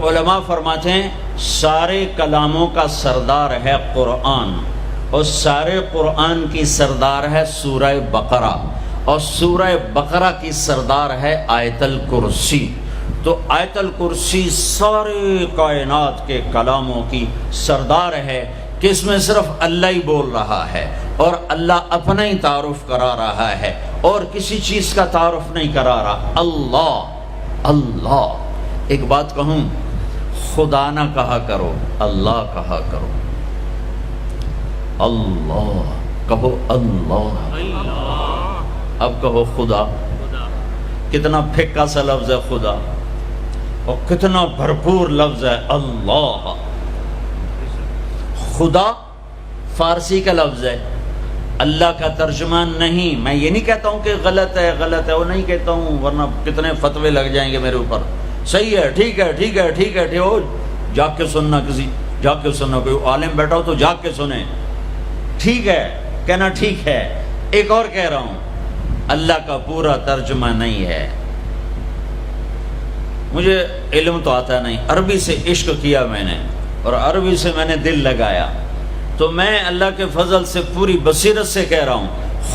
علماء فرماتے ہیں سارے کلاموں کا سردار ہے قرآن، اور سارے قرآن کی سردار ہے سورہ بقرہ، اور سورہ بقرہ کی سردار ہے آیت الکرسی۔ تو آیت الکرسی سارے کائنات کے کلاموں کی سردار ہے کہ اس میں صرف اللہ ہی بول رہا ہے، اور اللہ اپنا ہی تعارف کرا رہا ہے، اور کسی چیز کا تعارف نہیں کرا رہا۔ اللہ اللہ، ایک بات کہوں، خدا نہ کہا کرو، اللہ کہا کرو۔ اللہ کہو، اللہ۔ اب کہو خدا، کتنا پھیکا سا لفظ ہے خدا، اور کتنا بھرپور لفظ ہے اللہ۔ خدا فارسی کا لفظ ہے، اللہ کا ترجمہ نہیں۔ میں یہ نہیں کہتا ہوں کہ غلط ہے، غلط ہے، وہ نہیں کہتا ہوں، ورنہ کتنے فتوے لگ جائیں گے میرے اوپر۔ صحیح ہے، ٹھیک ہے، ٹھیک ہے، ٹھیک ہے، ٹھیک ہو، جاگ کے سننا، کسی جاگ کے سننا، کوئی عالم بیٹھا ہو تو جاگ کے سنیں۔ ٹھیک ہے کہنا، ٹھیک ہے۔ ایک اور کہہ رہا ہوں، اللہ کا پورا ترجمہ نہیں ہے۔ مجھے علم تو آتا نہیں، عربی سے عشق کیا میں نے، اور عربی سے میں نے دل لگایا، تو میں اللہ کے فضل سے پوری بصیرت سے کہہ رہا ہوں،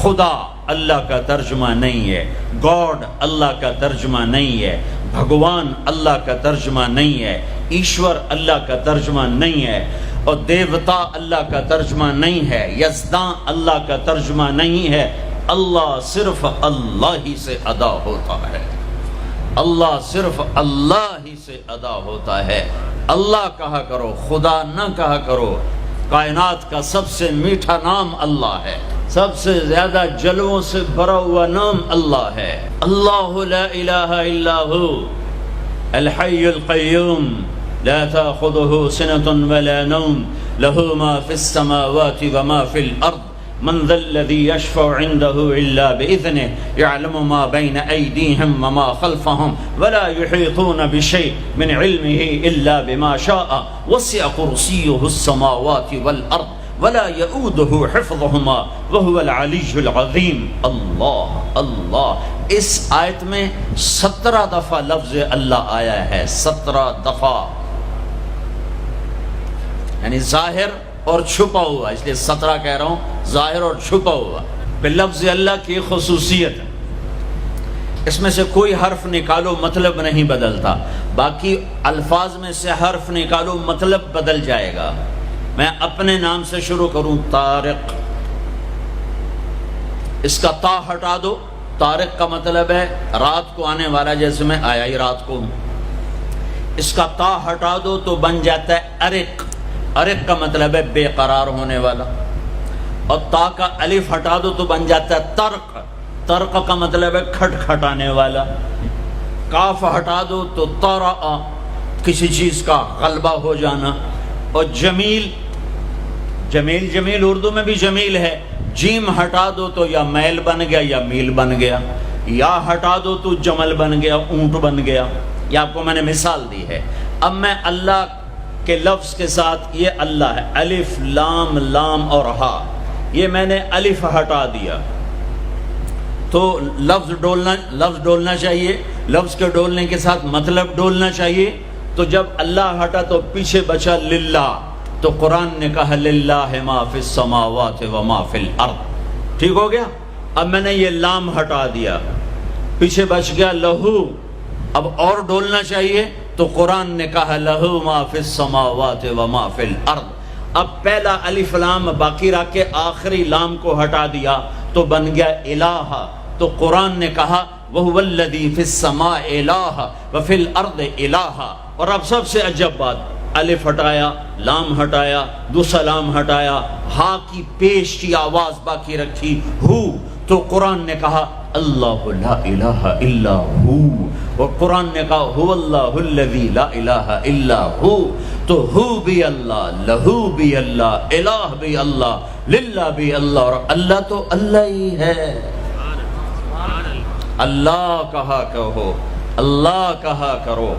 خدا اللہ کا ترجمہ نہیں ہے، گاڈ اللہ کا ترجمہ نہیں ہے، بھگوان اللہ کا ترجمہ نہیں ہے، ایشور اللہ کا ترجمہ نہیں ہے، اور دیوتا اللہ کا ترجمہ نہیں ہے، یزداں اللہ کا ترجمہ نہیں ہے۔ اللہ صرف اللہ ہی سے ادا ہوتا ہے، اللہ صرف اللہ ہی سے ادا ہوتا ہے۔ اللہ کہا کرو، خدا نہ کہا کرو۔ کائنات کا سب سے میٹھا نام اللہ ہے، سب سے زیادہ جلووں سے بھرا ہوا نام اللہ ہے۔ اللہ لا الہ الا ہو الحی القیوم لا تأخذه سنة ولا نوم له ما في السماوات وما في الأرض من ذا الذي يشفع عنده إلا بإذنه يعلم ما بين أيديهم وما خلفهم ولا يحيطون بشيء من علمه إلا بما شاء وسع كرسيه السماوات والأرض ولا يؤوده حفظهما وهو العلي العظيم۔ اللہ اللہ، اس آیت میں 17 دفعہ لفظ اللہ آیا ہے، 17 دفعہ، یعنی ظاہر اور چھپا ہوا، اس لیے 17 کہہ رہا ہوں، ظاہر اور چھپا ہوا۔ لفظ اللہ کی خصوصیت ہے، اس میں سے کوئی حرف نکالو مطلب نہیں بدلتا، باقی الفاظ میں سے حرف نکالو مطلب بدل جائے گا۔ میں اپنے نام سے شروع کروں، طارق، اس کا تا ہٹا دو، طارق کا مطلب ہے رات کو آنے والا، جیسے میں آیا ہی رات کو ہوں۔ اس کا تا ہٹا دو تو بن جاتا ہے ارق، ارق کا مطلب ہے بے قرار ہونے والا، اور تا کا الف ہٹا دو تو بن جاتا ہے طرق، طرق کا مطلب ہے کھٹکھٹانے والا۔ کاف ہٹا دو تو طرأ، کسی چیز کا غلبہ ہو جانا۔ اور جمیل، جمیل جمیل اردو میں بھی جمیل ہے، جیم ہٹا دو تو یا میل بن گیا یا میل بن گیا، یا ہٹا دو تو جمل بن گیا، اونٹ بن گیا۔ یہ آپ کو میں نے مثال دی ہے۔ اب میں اللہ کے لفظ کے ساتھ، یہ اللہ ہے، الف لام لام اور ہا، یہ میں نے الف ہٹا دیا تو لفظ ڈولنا چاہیے، لفظ کے ڈولنے کے ساتھ مطلب ڈولنا چاہیے۔ تو جب اللہ ہٹا تو پیچھے بچا للہ، تو قرآن نے کہا للہ ما فی السماوات و ما فی الارض، ٹھیک ہو گیا۔ اب میں نے یہ لام ہٹا دیا، پیچھے بچ گیا لہو، اب اور ڈولنا چاہیے، تو قرآن نے کہا لہو ما فی السماوات و ما فی الارض۔ اب پہلا الف لام باقی رکھ کے آخری لام کو ہٹا دیا تو بن گیا الہ، تو قرآن نے کہا وَهُوَ الَّذِي فِي السَّمَاءِ إِلَٰهٌ وَفِي الْأَرْضِ إِلَٰهٌ۔ اور اب سب سے عجب بات، الف ہٹایا، لام ہٹایا، دوسرا لام ہٹایا، ہا کی پیش کی آواز باقی رکھی، ہو، تو قرآن نے کہا اللہ لا الہ الا ہو، اور قرآن نے کہا هو اللہ الذی لا الہ الا ہو۔ تو ہو بھی اللہ، لہو بھی اللہ، الہ بھی اللہ، للہ بھی اللہ، اور اللہ تو اللہ ہی ہے۔ اللہ کہا کہو، اللہ کہا کرو۔